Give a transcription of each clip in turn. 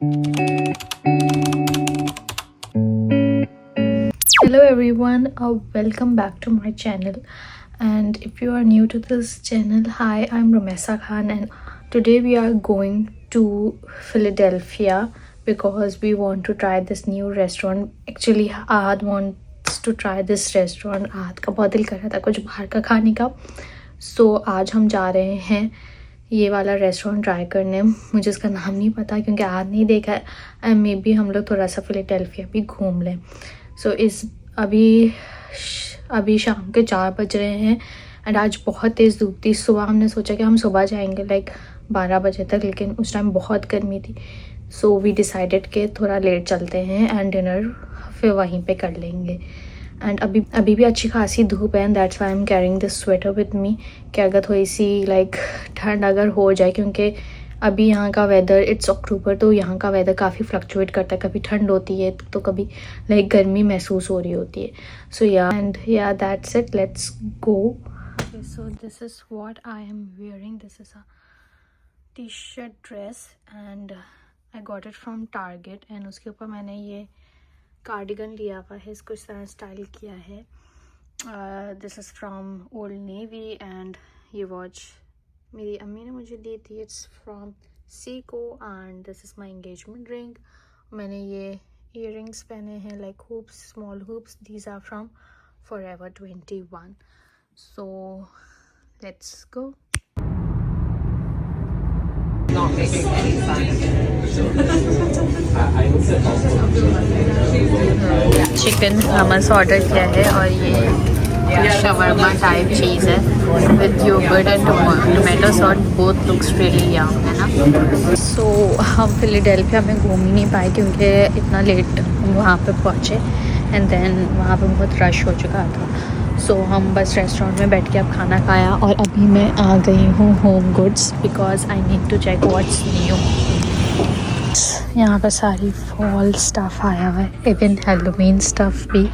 Hello everyone, welcome back to my channel. And if you are new to this channel, hi, I'm Ramesa Khan, and today we are going to Philadelphia because we want to try this new restaurant. Actually, Ahad wants to try this restaurant. Ahad का बहुत दिल कर रहा था कुछ बाहर का खाने का, so आज हम जा रहे हैं ये वाला रेस्टोरेंट ट्राई करने। मुझे इसका नाम नहीं पता क्योंकि आज नहीं देखा है, एंड मे बी हम लोग थोड़ा सा फिलाडेल्फिया भी घूम लें। सो अभी शाम के 4 बज रहे हैं एंड आज बहुत तेज़ धूप थी। सुबह हमने सोचा कि हम सुबह जाएंगे लाइक 12 बजे तक, लेकिन उस टाइम बहुत गर्मी थी। सो वी डिसाइडेड कि थोड़ा लेट चलते हैं एंड डिनर फिर वहीं पे कर लेंगे। एंड अभी भी अच्छी खासी धूप है, and that's why I am carrying this sweater with me कि अगर थोड़ी सी लाइक ठंड अगर हो जाए, क्योंकि अभी यहाँ का वेदर, इट्स अक्टूबर, तो यहाँ का वेदर काफ़ी फ्लक्चुएट करता है। कभी ठंड होती है तो कभी लाइक गर्मी महसूस हो रही होती है। सो या that's it, let's go. So this is what I am wearing. This is a T shirt dress and I got it from target, and उसके ऊपर मैंने ये कार्डिगन लिया हुआ है, इसको इस तरह स्टाइल किया है। This is from Old Navy, and ये वॉच मेरी अम्मी ने मुझे दी थी, it's from Seiko, and this is my engagement ring. मैंने ये ईयरिंग्स पहने हैं like hoops, small hoops, these are from Forever 21। So let's go. Chicken hummus order किया है, और ये शवरमा टाइप चीज़ है with yogurt and tomato sauce, both looks really yum, है ना। सो हम फिलाडेल्फिया में घूम ही नहीं पाए क्योंकि इतना लेट वहाँ पे पहुँचे, एंड देन वहाँ पे बहुत रश हो चुका था। सो हम बस रेस्टोरेंट में बैठ के अब खाना खाया, और अभी मैं आ गई हूँ home goods because I need to check what's new. यहाँ पर सारी फॉल स्टफ़ आया हुआ है, इवन हेलोवीन स्टफ़ भी,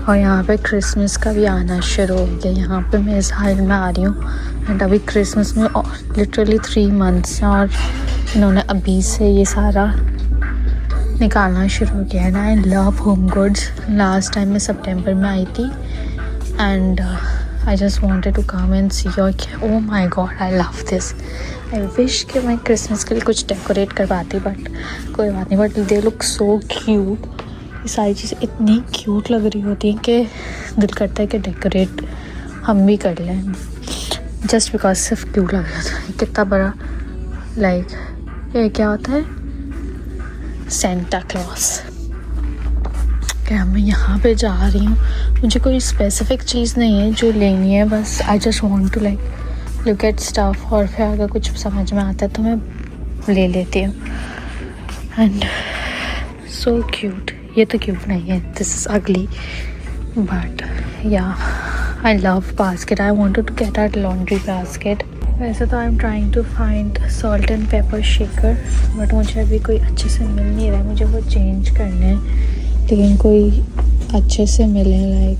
और यहाँ पे क्रिसमस का भी आना शुरू हो गया। यहाँ पे मैं इस हाल में आ रही हूँ एंड अभी क्रिसमस में लिटरली 3 मंथ्स हैं, और इन्होंने अभी से ये सारा निकालना शुरू किया है ना। I love home goods. Last time मैं सितंबर में आई थी, and I just wanted to come and see your, oh my god, I love this. I wish कि मैं क्रिसमस के लिए कुछ डेकोरेट करवाती, बट कोई बात नहीं। But they look so cute. ये सारी चीज़ें इतनी क्यूट लग रही होती हैं कि दिल करता है कि डेकोरेट हम भी कर लें, जस्ट बिकॉज सिर्फ क्यूट लग रहा था। कितना बड़ा लाइक ये क्या होता है, सेंटा क्लॉज। क्या मैं यहाँ पे जा रही हूँ, मुझे कोई स्पेसिफिक चीज़ नहीं है जो लेनी है, बस I just want to like look at stuff, और फिर अगर कुछ समझ में आता है तो मैं ले लेती हूँ। And so cute. ये तो क्यूट नहीं है, दिस इज़ अगली, बट या I love basket. I wanted to get out laundry basket. वैसे तो I am trying to find salt and pepper shaker, but मुझे अभी कोई अच्छे से मिल नहीं रहा है। मुझे वो चेंज करने हैं, लेकिन कोई अच्छे से मिले लाइक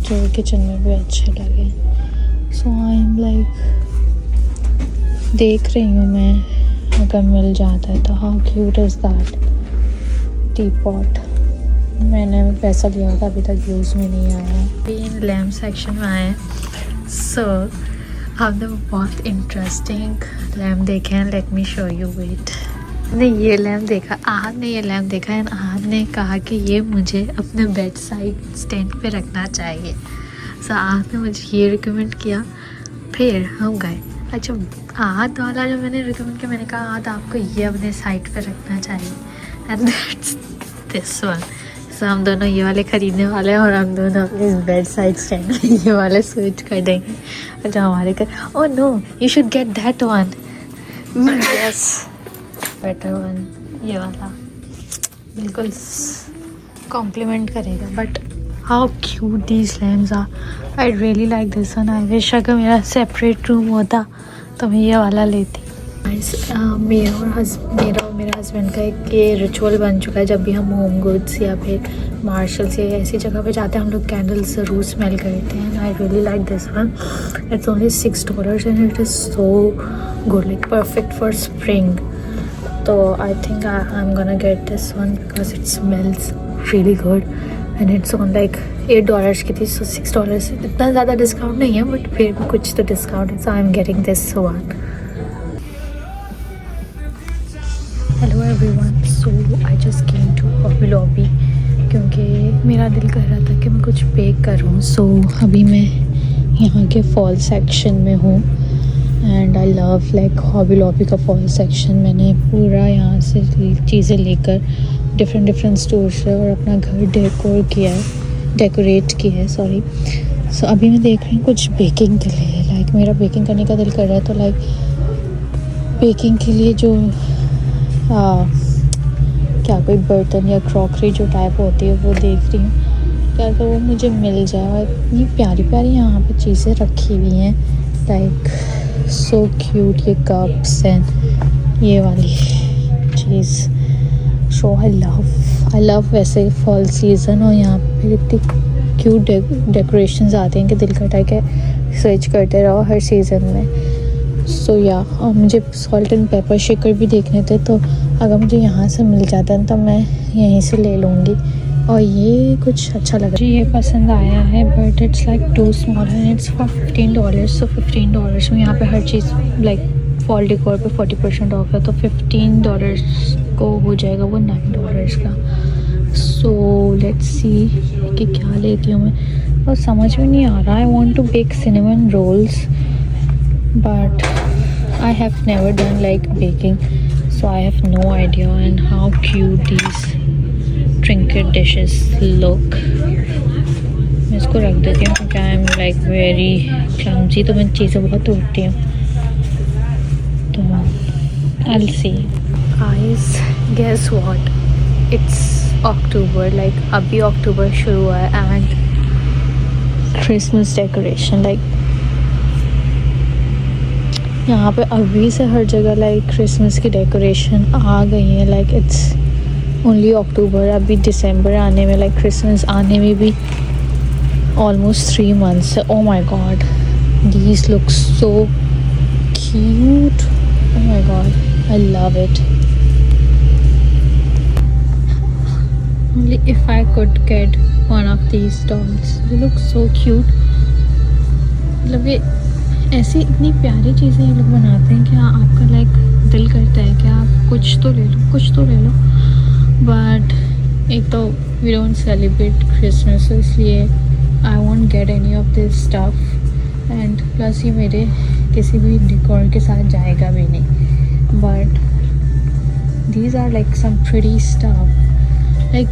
जो किचन में भी अच्छे लगे। सो आई एम लाइक देख रही हूँ मैं, अगर मिल जाता है तो। How cute is that T pot. मैंने पैसा लिया था, अभी तक यूज़ में नहीं आया। अभी इन लैम्प सेक्शन में आए हैं। सो हमने बहुत इंटरेस्टिंग लैम्प देखे हैं, let me show you. Wait, ने ये लैम्प देखा, आहद ने ये लैम्प देखा है, आहद ने कहा कि ये मुझे अपने बेड साइड स्टैंड पे रखना चाहिए। सो आहद ने मुझे ये रिकमेंड किया, फिर हम गए। अच्छा, आहद वाला जो मैंने रिकमेंड किया, मैंने कहा आहद आपको ये अपने साइड पे रखना चाहिए, एंड दैट्स दिस वन। सो हम दोनों ये वाले ख़रीदने वाले हैं, और हम दोनों अपने बेड साइड स्टैंड में ये वाले स्विच कर देंगे। और जो हमारे घर, oh no, you should get that one. Yes, better one, ये वाला बिल्कुल कॉम्प्लीमेंट करेगा। But how cute these lamps are. I really like this one. I wish अगर मेरा सेपरेट रूम होता तो मैं ये वाला लेती। मेरा और मेरे हस्बैंड का एक ये रिचुअल बन चुका है, जब भी हम होम गुड्स या फिर मार्शल्स या ऐसी जगह पे जाते हैं, हम लोग कैंडल्स ज़रूर स्मेल करते हैं। आई really like this one. It's only $6 and it is so good, like perfect for spring. So I think I'm gonna get this one because it smells really good and it's on like $8 की थी, so $6 इतना ज़्यादा discount नहीं है but फिर भी कुछ तो डिस्काउंट है, so I'm getting this one. Hello everyone, so I just came to Hobby Lobby क्योंकि मेरा दिल कर रहा था कि मैं कुछ बेक करूँ. so अभी मैं यहाँ के फॉल सेक्शन में हूँ and I love like hobby lobby का फॉल सेक्शन. मैंने पूरा यहाँ से चीज़ें लेकर डिफरेंट स्टोर से और अपना घर डेकोरेट किया है सॉरी. सो अभी मैं देख रही हूँ कुछ बेकिंग के लिए, लाइक मेरा बेकिंग करने का दिल कर रहा है, तो लाइक बेकिंग के लिए जो क्या कोई बर्तन या क्रॉकरी जो टाइप होती है वो देख रही हूँ क्या तो वो मुझे मिल जाए. और इतनी प्यारी प्यारी यहाँ पे चीज़ें रखी हुई हैं, लाइक सो क्यूट. ये कप्स एंड ये वाली चीज़. सो आई लव वैसे फॉल सीज़न और यहाँ पे इतनी क्यूट डेकोरेशंस आती हैं कि दिल करता है कि सर्च करते रहो हर सीज़न में. सो या और मुझे सॉल्ट एंड पेपर शेकर भी देखने थे, तो अगर मुझे यहाँ से मिल जाता है तो मैं यहीं से ले लूँगी. और ये कुछ अच्छा लगा, मुझे ये पसंद आया है but it's like too small and it's for $15. So $15 में यहाँ पे हर चीज़ लाइक फॉल डेकोर पे 40% ऑफ है, तो $15 को हो जाएगा वो $9 का. सो लेट्स सी कि क्या लेती हूँ मैं, और समझ में नहीं आ रहा. I want to bake cinnamon rolls but I have never done like baking, so I have no idea and how cute these trinket dishes look. मैं इसको रख देती हूँ क्योंकि I am like very clumsy, तो मैं चीज़ें बहुत तोड़ती हूँ. तो I'll see. Guys, guess what? It's October, like अभी अक्टूबर शुरू हुआ है and Christmas decoration like यहाँ पे अभी से हर जगह लाइक क्रिसमस की डेकोरेशन आ गई है. लाइक इट्स ओनली अक्टूबर, अभी दिसंबर आने में लाइक क्रिसमस आने में भी ऑलमोस्ट 3 months है. Oh my God, these look so cute. Oh my God, I love it. Only if I could get one of these dolls, they look so cute. मतलब ये ऐसी इतनी प्यारी चीज़ें ये लोग बनाते हैं कि आपका लाइक दिल करता है कि आप कुछ तो ले लो. बट एक तो वी डोंट सेलिब्रेट क्रिसमस, इसलिए I won't get any of this stuff. And plus ये मेरे किसी भी डेकोर के साथ जाएगा भी नहीं. But these are like some pretty stuff. Like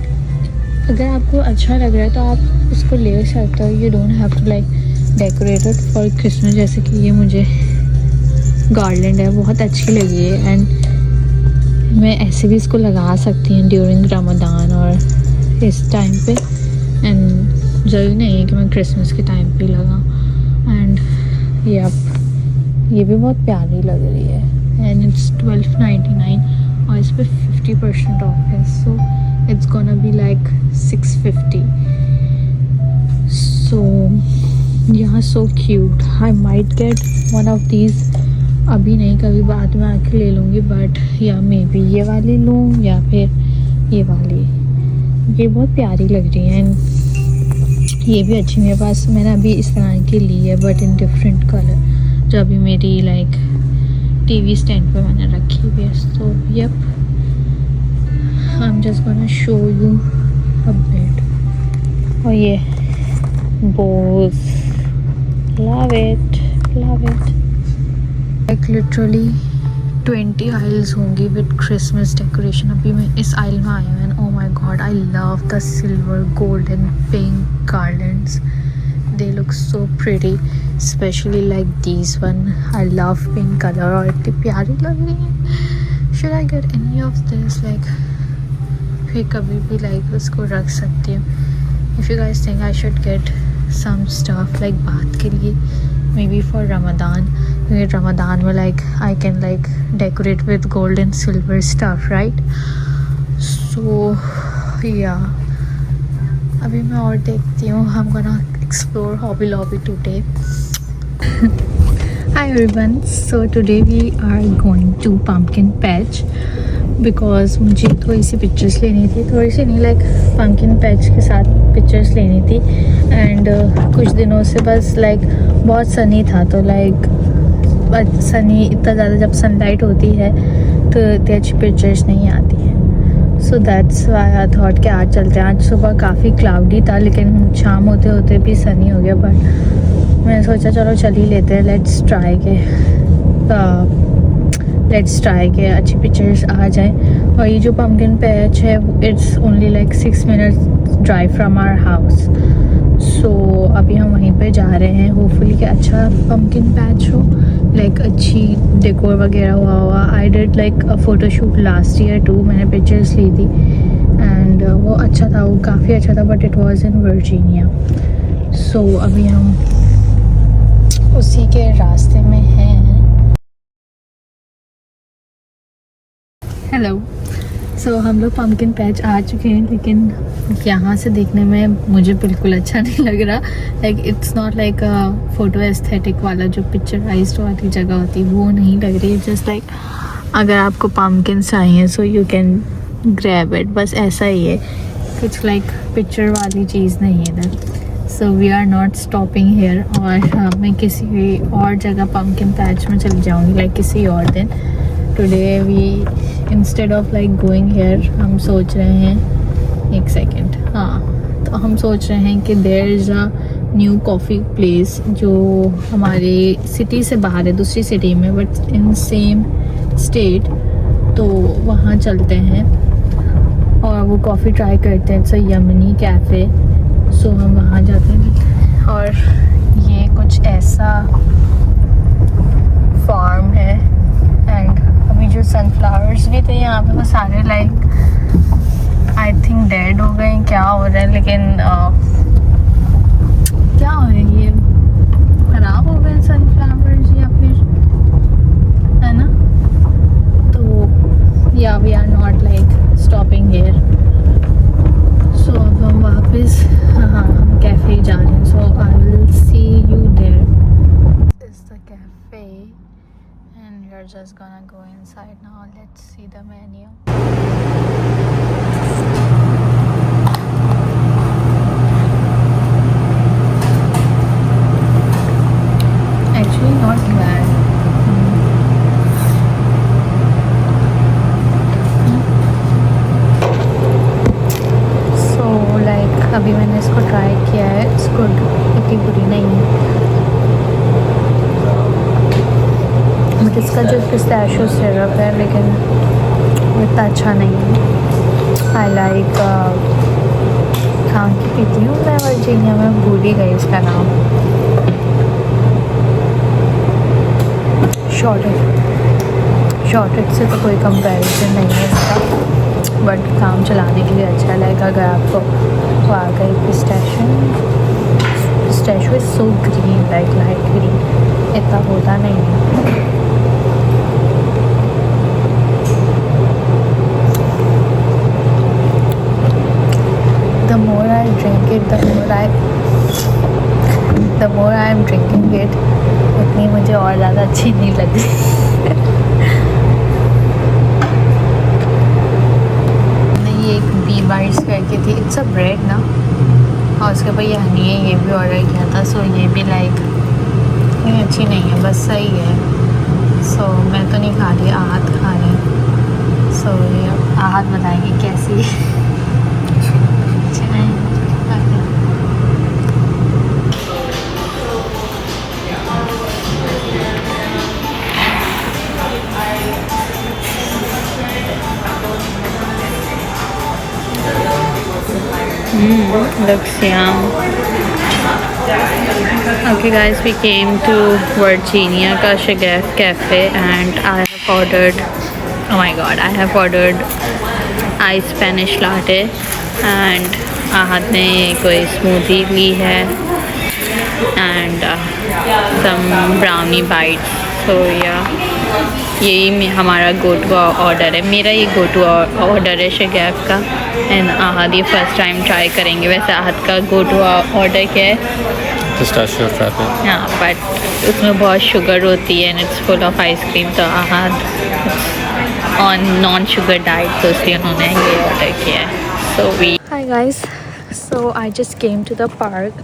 अगर आपको अच्छा लग रहा है तो आप उसको ले सकते हो. You don't have to like decorated for Christmas. जैसे कि ये मुझे गार्लैंड है, बहुत अच्छी लगी है एंड मैं ऐसे भी इसको लगा सकती हूँ ड्यूरिंग रमज़ान और इस टाइम पे. एंड ज़रूरी नहीं है कि मैं क्रिसमस के टाइम पे लगाऊँ. एंड ये भी बहुत प्यारी लग रही है एंड इट्स $12.99 और इस पर 50% ऑफ है. So it's gonna be like $6.50. सो यहाँ so cute. I might get one of these, अभी नहीं कभी बाद में आके ले लूँगी. बट या मे बी ये वाली लूँ या फिर ये वाली. ये बहुत प्यारी लग रही है एंड ये भी अच्छी मेरे पास. मैंने अभी इस तरह की ली है बट इन डिफरेंट कलर, जो अभी मेरी लाइक टीवी स्टैंड पे मैंने रखी हुई है. So yup, I am just gonna show you a bit. और ये Bose, love it. Like literally 20 aisles होंगी with Christmas decoration. अभी मैं इस aisle में आई हूँ and oh my god, I love the silver, gold and pink garlands. They look so pretty, especially like these one. I love pink color और इतनी प्यारी लग रही है. Should I get any of this? Like फिर कभी भी like उसको रख सकती हूँ. If you guys think I should get some stuff like बात के लिए, maybe for Ramadan, क्योंकि Ramadan में like I can like decorate with gold and silver stuff, right? So yeah, अभी मैं और देखती हूँ. I'm gonna explore Hobby Lobby today. Hi everyone, so today we are going to Pumpkin Patch because मुझे थोड़ी सी pictures लेनी थी, थोड़ी सी नहीं लाइक पम्पकिन पैच के साथ पिक्चर्स लेनी थी। एंड कुछ दिनों से बस लाइक बहुत सनी था, तो लाइक सनी इतना ज़्यादा जब सनलाइट होती है तो इतनी अच्छी पिक्चर्स नहीं आती है। So that's why I thought कि आज चलते हैं। आज सुबह काफ़ी क्लाउडी था लेकिन शाम होते होते भी सनी हो गया, बट मैंने सोचा चलो चल ही लेते हैं, लेट्स ट्राई के अच्छी पिक्चर्स आ जाएं। और ये जो पम्पकिन पैच है it's only like 6 minutes drive from our house. So अभी हम वहीं पे जा रहे हैं, होपफुली कि अच्छा पम्पकिन पैच हो, लाइक अच्छी डेकोर वगैरह हुआ। I did like a photoshoot last year too, मैंने पिक्चर्स ली थी एंड वो अच्छा था, वो काफ़ी अच्छा था, but it was in Virginia. So अभी हम उसी के रास्ते में हैं। हेलो। सो हम लोग पम्पकिन पैच आ चुके हैं, लेकिन यहाँ से देखने में मुझे बिल्कुल अच्छा नहीं लग रहा। Like it's not like a photo aesthetic वाला जो पिक्चराइज्ड वाली जगह होती है वो नहीं लग रही। जस्ट लाइक अगर आपको पम्पकिन चाहिए so you can grab it, बस ऐसा ही है, कुछ लाइक पिक्चर वाली चीज़ नहीं है इधर। So we are not stopping here. और मैं किसी और जगह पम्पकिन पैच में चली जाऊँगी लाइक किसी और दिन। Today we instead of like going here हम सोच रहे हैं, एक सेकेंड, हाँ, तो हम सोच रहे हैं कि there is a new coffee place जो हमारे सिटी से बाहर है, दूसरी सिटी में, बट इन सेम स्टेट। तो वहाँ चलते हैं और वो कॉफ़ी ट्राई करते हैं। It's a Yemeni cafe. सो हम वहाँ जाते हैं और ये कुछ ऐसा फार्म है। एंड अभी जो सनफ्लावर्स भी थे यहाँ पे वो सारे लाइक आई थिंक डेड हो गए, क्या हो रहा है, लेकिन क्या हो रहा है, ये खराब हो गए सनफ्लावर्स या फिर, है ना। तो yeah we are not like stopping here. So अब हम वापस हाँ कैफ़े जा रहे हैं। So I will see you there. This the café and we're just gonna go inside now. Let's see the menu. Actually not bad. So like अभी मैंने इसको ट्राई किया है, इट्स गुड, इतनी बुरी नहीं है। बट इसका जो पिस्ताशियो सिरप है लेकिन इतना अच्छा नहीं है। आई लाइक कहाँ की पीती हूँ मैं, वर्जीनिया में, भूल ही गई इसका नाम। शॉर्टेज से तो कोई कंपैरिजन नहीं है इसका, बट काम चलाने के लिए अच्छा लगेगा। अगर आपको वो आ गई pistachio is so green, like light green, इतना होता नहीं है। The more I drink it, the more I am drinking it, उतनी मुझे और ज़्यादा अच्छी नहीं लगती। ये एक बी बाइट्स करके थी, इट्स अ ब्रेड ना, और उसके ऊपर ये हनी है, ये भी ऑर्डर किया था। सो ये भी लाइक इतनी अच्छी नहीं है, बस सही है। सो मैं तो नहीं खा रही, आहत खा रही। सो ये आहत बताएंगे कैसी है। Looks yum. Okay guys, we came to Virginia ka Shagaf Cafe and I have ordered, oh my god, I have ordered ice Spanish latte and आहत ने कोई स्मूदी ली है and some brownie bites. So yeah, यही हमारा go to order है, मेरा ये go to order है शगैफ का। एंड आहद ये फर्स्ट टाइम ट्राई करेंगे। वैसे आहद का गो टू ऑर्डर क्या है? Pistachio frappe. हाँ, बट उसमें बहुत शुगर होती है and it's full of ice cream, तो Ahad on non sugar diet, तो इसलिए उन्होंने ये ऑर्डर किया है. So we hi guys, so I just came to the park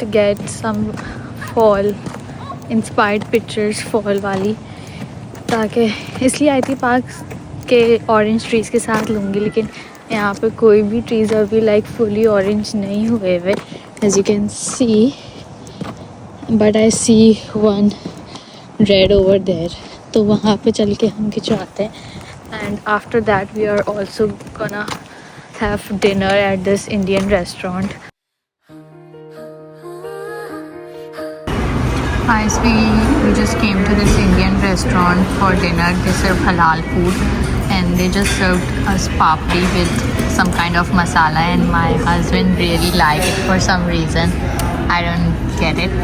to get some fall inspired pictures fall वाली, ताकि इसलिए आई थी पार्क के ऑरेंज ट्रीज़ के साथ लूँगी, लेकिन यहाँ पे कोई भी ट्रीज़ अभी लाइक फुली ऑरेंज नहीं हुए हुए, as you can see, but I see one red over there. तो वहाँ पे चल के हम खिंचवाते हैं. And after that we are also gonna have dinner at this Indian restaurant. Guys, we just came to this Indian restaurant for dinner. They serve halal food and they just served us papri with some kind of masala, and my husband really liked it for some reason. I don't get it,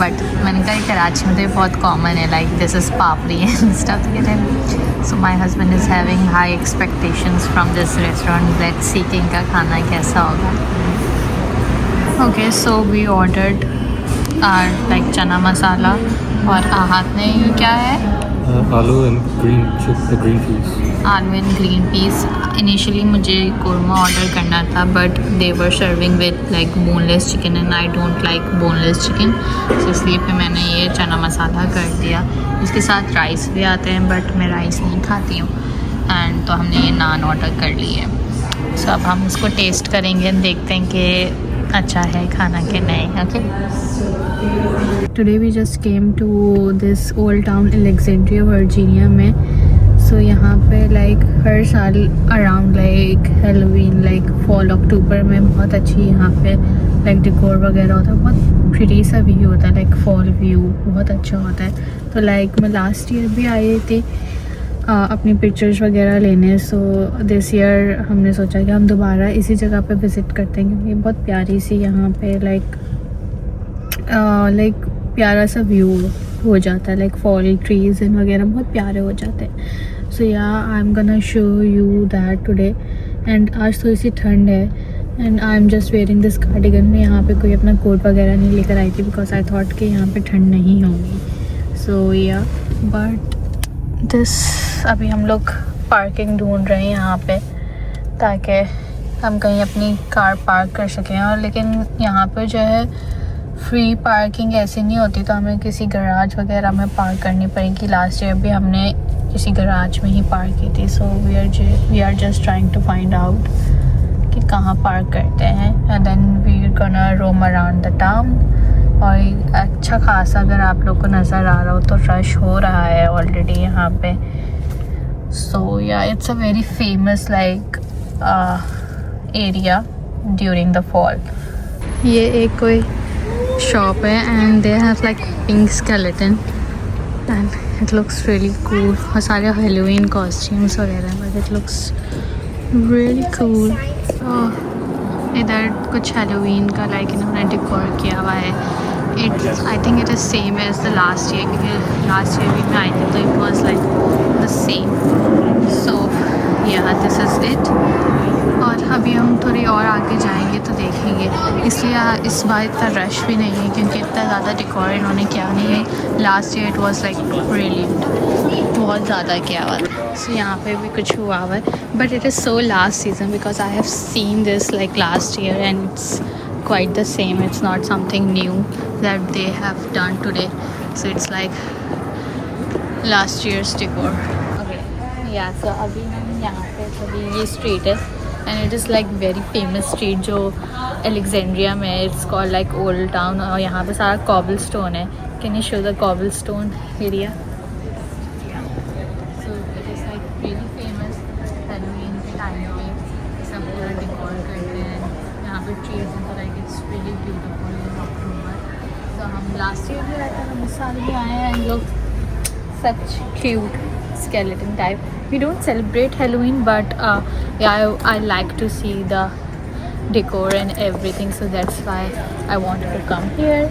but मैंने कहा कराची में तो बहुत common है, like this is papri and stuff to get it. So my husband is having high expectations from this restaurant. Let's see कि इनका खाना कैसा होगा. Okay, so we ordered like चना मसाला, और आहत ने ये क्या है, आलू एंड ग्रीन पीस. आलू एंड ग्रीन पीस. इनिशियली मुझे कोरमा ऑर्डर करना था, but they were serving with like boneless chicken and I don't like boneless chicken, तो इसलिए फिर मैंने ये चना मसाला कर दिया. इसके साथ राइस भी आते हैं, बट मैं राइस नहीं खाती हूँ. एंड तो हमने ये नान ऑर्डर कर ली है. सो अब हम इसको टेस्ट करेंगे, देखते हैं कि अच्छा है खाना के नहीं. Okay, today we just came to this Old Town Alexandria Virginia में. सो यहाँ पे लाइक हर साल around like Halloween, like fall अक्टूबर में बहुत अच्छी यहाँ पे लाइक डेकोर वगैरह होता है. बहुत प्रिटी सा व्यू होता है, लाइक फॉल व्यू बहुत अच्छा होता है. तो लाइक मैं लास्ट ईयर भी आई थी अपनी पिक्चर्स वगैरह लेने. सो दिस ईयर हमने सोचा कि हम दोबारा इसी जगह पे विज़िट करते हैं, क्योंकि बहुत प्यारी सी यहाँ पे लाइक प्यारा सा व्यू हो जाता है, लाइक फॉल ट्रीज़ वगैरह बहुत प्यारे हो जाते हैं. सो या I am gonna show you that today. And आज थोड़ी सी ठंड है and I am just wearing this cardigan. मैं यहाँ पे कोई अपना कोट वगैरह नहीं लेकर आई थी, बिकॉज आई थॉट कि यहाँ पे ठंड नहीं होगी. सो या बट दिस, अभी हम लोग पार्किंग ढूंढ रहे हैं यहाँ पे, ताकि हम कहीं अपनी कार पार्क कर सकें. और लेकिन यहाँ पे जो है फ्री पार्किंग ऐसी नहीं होती, तो हमें किसी गराज वगैरह में पार्क करनी पड़ेगी. लास्ट ईयर भी हमने किसी गराज में ही पार्क की थी. So we are just trying to find out कि कहाँ पार्क करते हैं. And then we are gonna roam around the town. और अच्छा खासा अगर आप लोग को नज़र आ रहा हो तो रश हो रहा है ऑलरेडी यहाँ पे. सो या it's a very famous like area during the fall. ये एक कोई शॉप है and they have like pink skeleton and it looks really cool. और सारे हेलोवीन कॉस्ट्यूम्स वगैरह, but it looks really cool. इधर कुछ हेलोवीन का लाइक इन्होंने डेकोर किया हुआ है. I think it is same as the last year, क्योंकि लास्ट ईयर भी मैं आई थी तो it was like the same. So yeah this is it. और अभी हम थोड़ी और आगे जाएंगे तो देखेंगे, इसलिए इस बार इतना रश भी नहीं है, क्योंकि इतना ज़्यादा डेकोर इन्होंने किया नहीं है. Last year it was like brilliant, बहुत ज़्यादा किया हुआ. सो यहाँ पे भी कुछ हुआ हुआ है, but it is so last season, because I have seen this like last year and it's quite the same. It's not something new that they have done today. So it's like last year's decor. Okay, yeah. So अभी हम यहाँ पे अभी ये street है and it is like very famous street जो Alexandria में. It's called like Old Town और यहाँ पे सारा cobblestone है. Can you show the cobblestone area? So it is like really famous. Halloween के time पे सब पूरा decor करते हैं. यहाँ पे trees हैं, तो like it's really beautiful in October. So हम last year भी आए थे, हम इस साल भी आए हैं. लोग such cute skeleton type. We don't celebrate Halloween, but yeah, I like to see the decor and everything, so that's why I wanted to come here.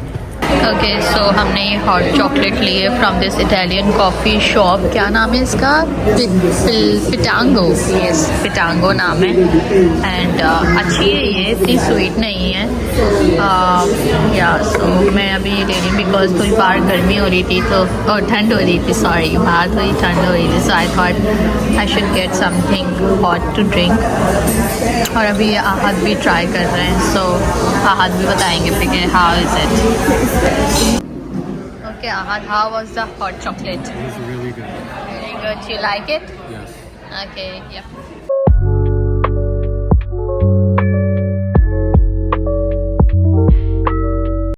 Okay so हमने ये हॉट चॉकलेट ली है from this Italian coffee shop. क्या नाम है इसका? पिटांगो. Yes, पिटांगो नाम है. And अच्छी है ये, इतनी स्वीट नहीं है. या सो मैं अभी ये ले रही हूँ बिकॉज थोड़ी बाहर गर्मी हो रही थी तो, और ठंड हो रही थी, सॉरी, बाहर थोड़ी ठंड हो रही थी. So I thought I should get something hot to drink. और अभी आहद भी ट्राई कर रहे हैं. सो आहद भी बताएंगे फिर how is it. Okay Ahad, how was the hot chocolate? It's really good. Very good. You like it? Yes. Okay, yeah.